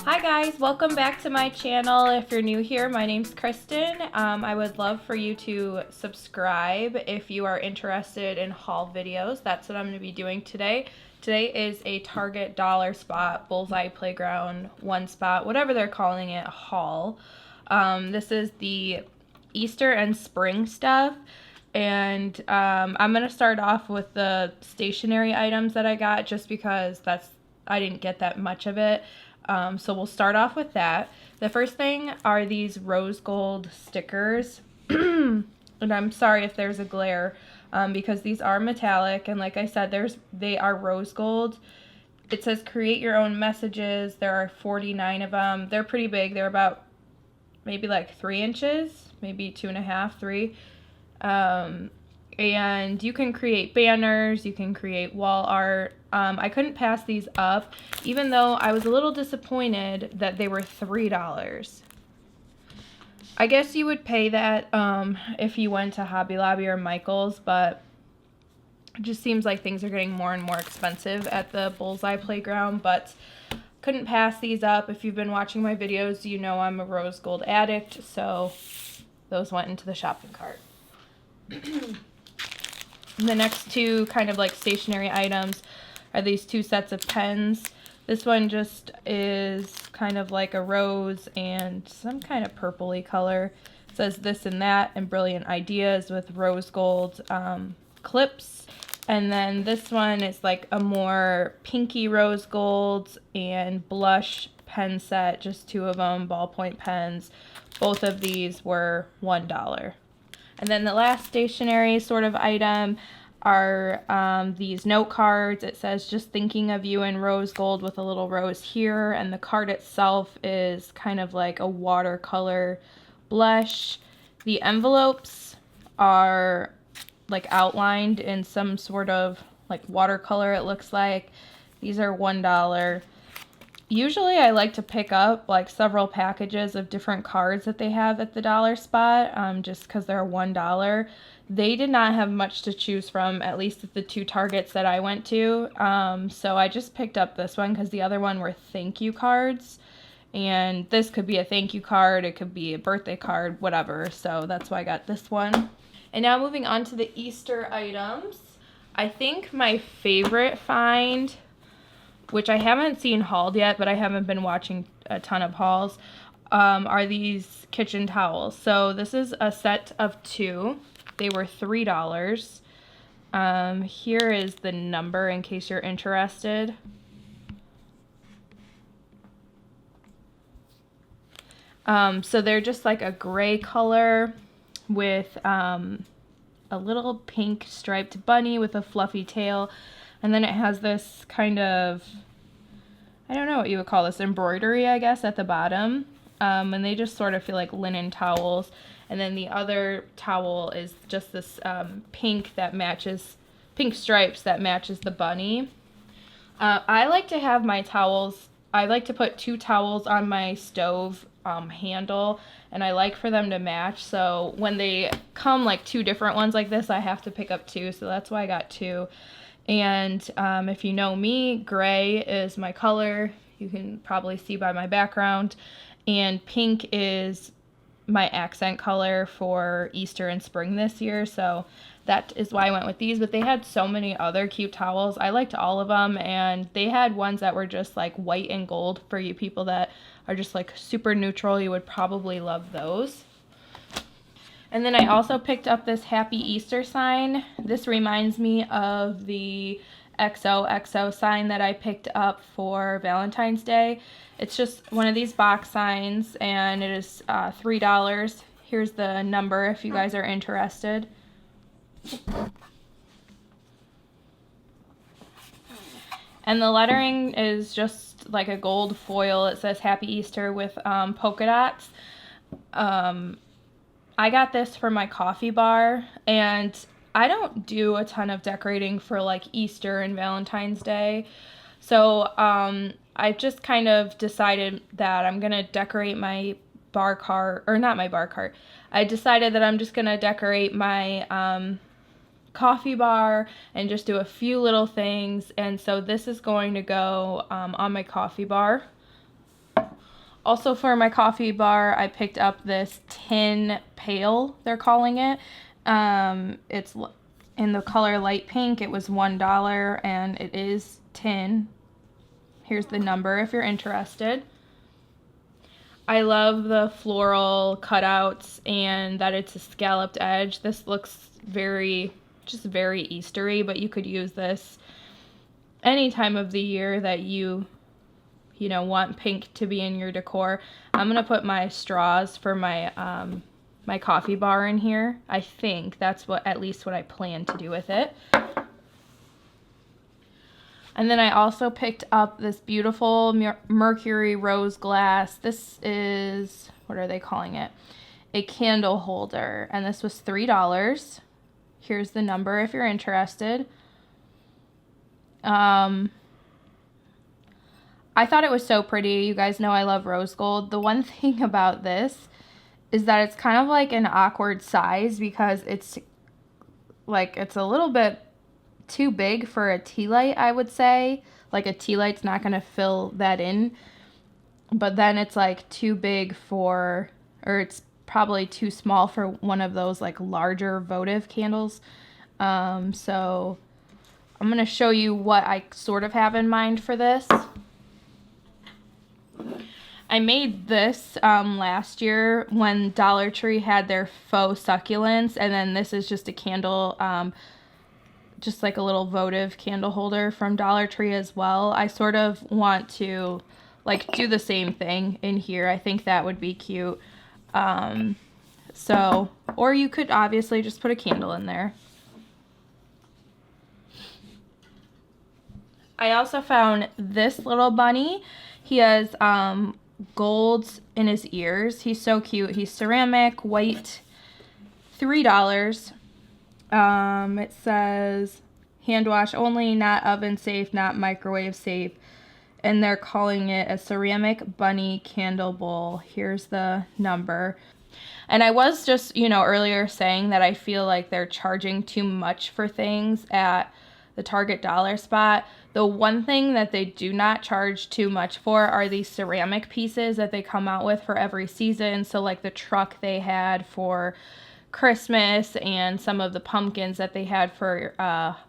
Hi guys, welcome back to my channel. If you're new here, my name's Kristen. I would love for you to subscribe if you are interested in haul videos. That's what I'm going to be doing today. Today is a Target Dollar Spot, Bullseye Playground, One Spot, whatever they're calling it, haul. This is the Easter and spring stuff. And I'm going to start off with the stationery items that I got just because I didn't get that much of it. So we'll start off with that. The first thing are these rose gold stickers. And I'm sorry if there's a glare because these are metallic. And like I said, they are rose gold. It says create your own messages. There are 49 of them. They're pretty big. They're about maybe like 3 inches, maybe 2.5, 3. And you can create banners, you can create wall art. I couldn't pass these up, even though I was a little disappointed that they were $3. I guess you would pay that if you went to Hobby Lobby or Michael's, but it just seems like things are getting more and more expensive at the Bullseye Playground, but couldn't pass these up. If you've been watching my videos, you know I'm a rose gold addict, so those went into the shopping cart. The next two kind of like stationery items are these 2 sets of pens. This one just is kind of like a rose and some kind of purpley color. It says this and that and brilliant ideas with rose gold clips. And then this one is like a more pinky rose gold and blush pen set, just 2 of them, ballpoint pens. Both of these were $1. And then the last stationery sort of item are these note cards. It says just thinking of you in rose gold with a little rose here, and the card itself is kind of like a watercolor blush. The envelopes are like outlined in some sort of like watercolor, it looks like. These are $1. Usually I like to pick up like several packages of different cards that they have at the dollar spot, just because they're $1. They did not have much to choose from, at least at the 2 Targets that I went to. So I just picked up this one because the other one were thank you cards. And this could be a thank you card, it could be a birthday card, whatever. So that's why I got this one. And now moving on to the Easter items. I think my favorite find, which I haven't seen hauled yet, but I haven't been watching a ton of hauls, are these kitchen towels. So this is a set of 2. They were $3. Here is the number in case you're interested. So they're just like a gray color with a little pink striped bunny with a fluffy tail. And then it has this kind of, I don't know what you would call this, embroidery, I guess, at the bottom. And they just sort of feel like linen towels. And then the other towel is just this pink stripes that matches the bunny. I like to have my towels, I like to put 2 towels on my stove handle, and I like for them to match. So when they come like 2 different ones like this, I have to pick up 2. So that's why I got 2. And if you know me, gray is my color. You can probably see by my background. And pink is my accent color for Easter and spring this year. So that is why I went with these. But they had so many other cute towels. I liked all of them. And they had ones that were just like white and gold for you people that are just like super neutral. You would probably love those. And then I also picked up this Happy Easter sign. This reminds me of the XOXO sign that I picked up for Valentine's Day. It's just one of these box signs, and it is $3. Here's the number if you guys are interested. And the lettering is just like a gold foil. It says Happy Easter with polka dots. I got this for my coffee bar, and I don't do a ton of decorating for like Easter and Valentine's Day. So I just kind of decided that I'm going to decorate my bar cart, or not my bar cart. I decided that I'm just going to decorate my coffee bar and just do a few little things. And so this is going to go on my coffee bar. Also for my coffee bar, I picked up this tin pail, they're calling it. It's in the color light pink. It was $1 and it is tin. Here's the number if you're interested. I love the floral cutouts and that it's a scalloped edge. This looks just very Eastery, but you could use this any time of the year that you want pink to be in your decor. I'm gonna put my straws for my my coffee bar in here. I think that's at least what I plan to do with it. And then I also picked up this beautiful Mercury rose glass. This is, what are they calling it? A candle holder, and this was $3. Here's the number if you're interested. I thought it was so pretty. You guys know I love rose gold. The one thing about this is that it's kind of like an awkward size because it's a little bit too big for a tea light, I would say. Like a tea light's not going to fill that in. But then it's like too big or it's probably too small for one of those like larger votive candles. So I'm going to show you what I sort of have in mind for this. I made this last year when Dollar Tree had their faux succulents, and then this is just a candle, just like a little votive candle holder from Dollar Tree as well. I sort of want to like do the same thing in here. I think that would be cute. Or you could obviously just put a candle in there. I also found this little bunny. He has gold in his ears. He's so cute. He's ceramic, white, $3. It says hand wash only, not oven safe, not microwave safe. And they're calling it a ceramic bunny candle bowl. Here's the number. And I was just, earlier saying that I feel like they're charging too much for things at the Target dollar spot. The one thing that they do not charge too much for are these ceramic pieces that they come out with for every season. So like the truck they had for Christmas and some of the pumpkins that they had for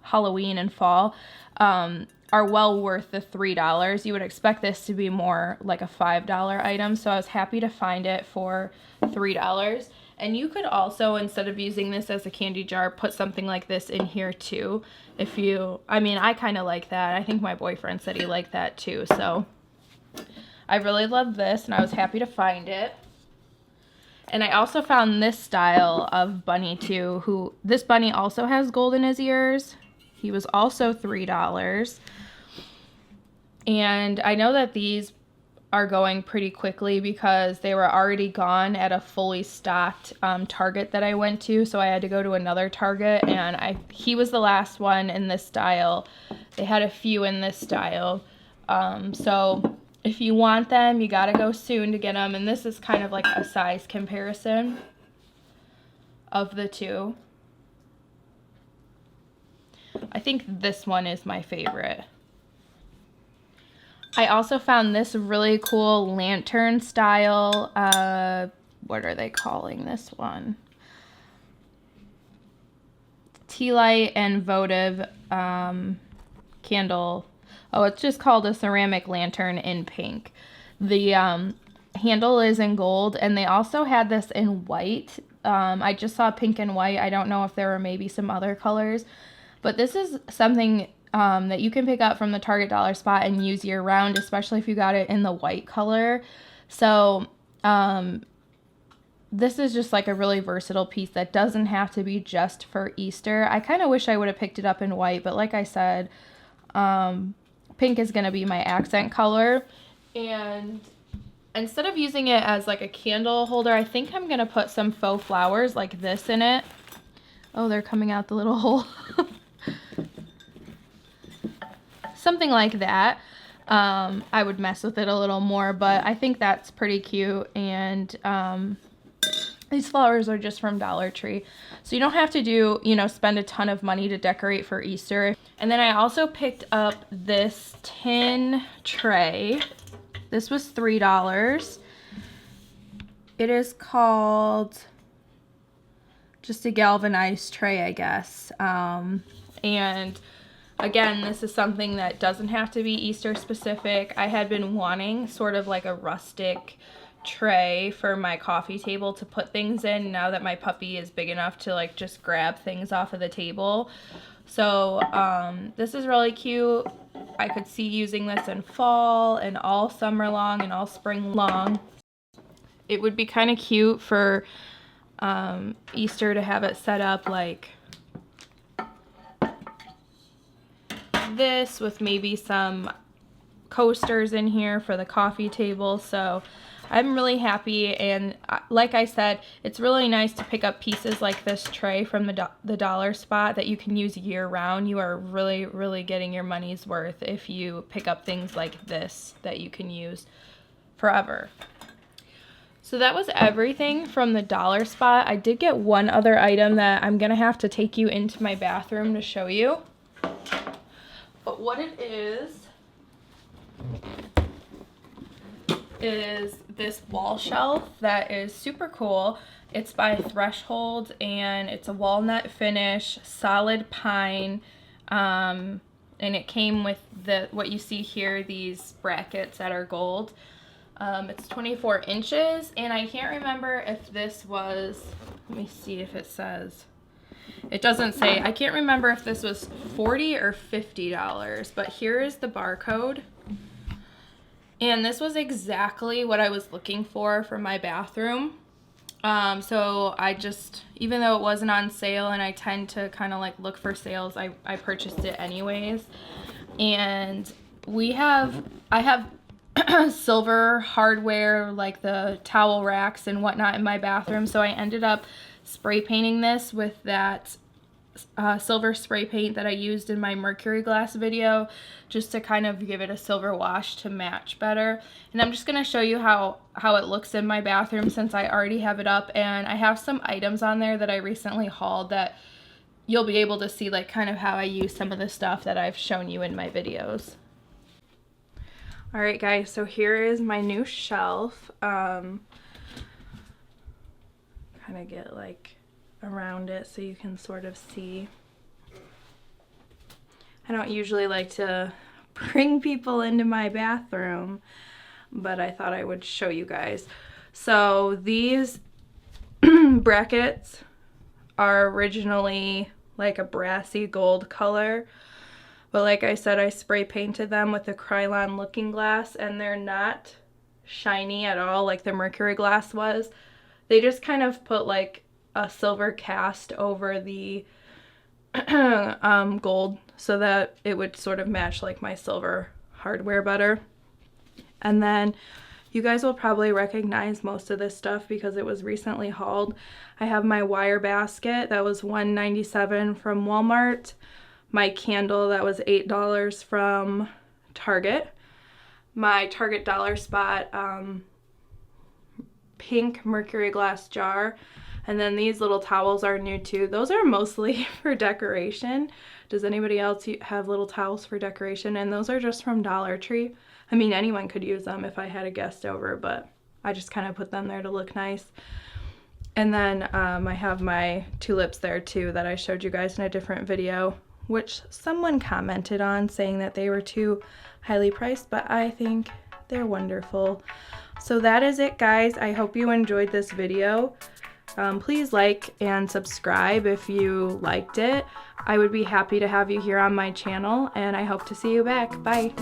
Halloween and fall are well worth the $3. You would expect this to be more like a $5 item. So I was happy to find it for $3. And you could also, instead of using this as a candy jar, put something like this in here too. I kind of like that. I think my boyfriend said he liked that too. So I really love this and I was happy to find it. And I also found this style of bunny too, this bunny also has gold in his ears. He was also $3. And I know that these are going pretty quickly because they were already gone at a fully stocked Target that I went to. So I had to go to another Target and he was the last one in this style. They had a few in this style. So if you want them, you gotta go soon to get them. And this is kind of like a size comparison of the two. I think this one is my favorite. I also found this really cool lantern style, what are they calling this one? Tea light and votive candle. Oh, it's just called a ceramic lantern in pink. The handle is in gold, and they also had this in white. I just saw pink and white. I don't know if there were maybe some other colors, but this is something that you can pick up from the Target dollar spot and use year round, especially if you got it in the white color. So this is just like a really versatile piece that doesn't have to be just for Easter. I kind of wish I would have picked it up in white, but like I said, pink is going to be my accent color. And instead of using it as like a candle holder, I think I'm going to put some faux flowers like this in it. Oh, they're coming out the little hole. Something like that. I would mess with it a little more, but I think that's pretty cute. And these flowers are just from Dollar Tree. So you don't have to spend a ton of money to decorate for Easter. And then I also picked up this tin tray. This was $3. It is called just a galvanized tray, I guess. And again, this is something that doesn't have to be Easter specific. I had been wanting sort of like a rustic tray for my coffee table to put things in now that my puppy is big enough to like just grab things off of the table. So this is really cute. I could see using this in fall and all summer long and all spring long. It would be kind of cute for Easter to have it set up like this with maybe some coasters in here for the coffee table. So I'm really happy, and like I said, it's really nice to pick up pieces like this tray from the dollar spot that you can use year round. You are really getting your money's worth if you pick up things like this that you can use forever. So that was everything from the dollar spot. I did get one other item that I'm gonna have to take you into my bathroom to show you. But what it is this wall shelf that is super cool. It's by Threshold, and it's a walnut finish, solid pine, and it came with what you see here, these brackets that are gold. It's 24 inches, and I can't remember if this was, let me see if it says. It doesn't say. I can't remember if this was $40 or $50, but here is the barcode. And this was exactly what I was looking for my bathroom. So I just, even though it wasn't on sale, and I tend to kind of like look for sales, I purchased it anyways. And I have silver hardware, like the towel racks and whatnot in my bathroom. So I ended up spray painting this with that silver spray paint that I used in my mercury glass video, just to kind of give it a silver wash to match better. And I'm just going to show you how it looks in my bathroom since I already have it up, and I have some items on there that I recently hauled that you'll be able to see like kind of how I use some of the stuff that I've shown you in my videos. Alright guys, so here is my new shelf. Kind of get like around it so you can sort of see. I don't usually like to bring people into my bathroom, but I thought I would show you guys. So these brackets are originally like a brassy gold color, but like I said, I spray painted them with a Krylon looking glass, and they're not shiny at all like the mercury glass was. They just kind of put like a silver cast over the gold so that it would sort of match like my silver hardware better. And then you guys will probably recognize most of this stuff because it was recently hauled. I have my wire basket that was $1.97 from Walmart, my candle that was $8 from Target, my Target dollar spot pink mercury glass jar. And then these little towels are new too. Those are mostly for decoration. Does anybody else have little towels for decoration? And those are just from Dollar Tree. I mean, anyone could use them if I had a guest over, but I just kind of put them there to look nice. And then I have my tulips there too that I showed you guys in a different video, which someone commented on saying that they were too highly priced, but I think they're wonderful. So that is it, guys. I hope you enjoyed this video. Please like and subscribe if you liked it. I would be happy to have you here on my channel, and I hope to see you back. Bye.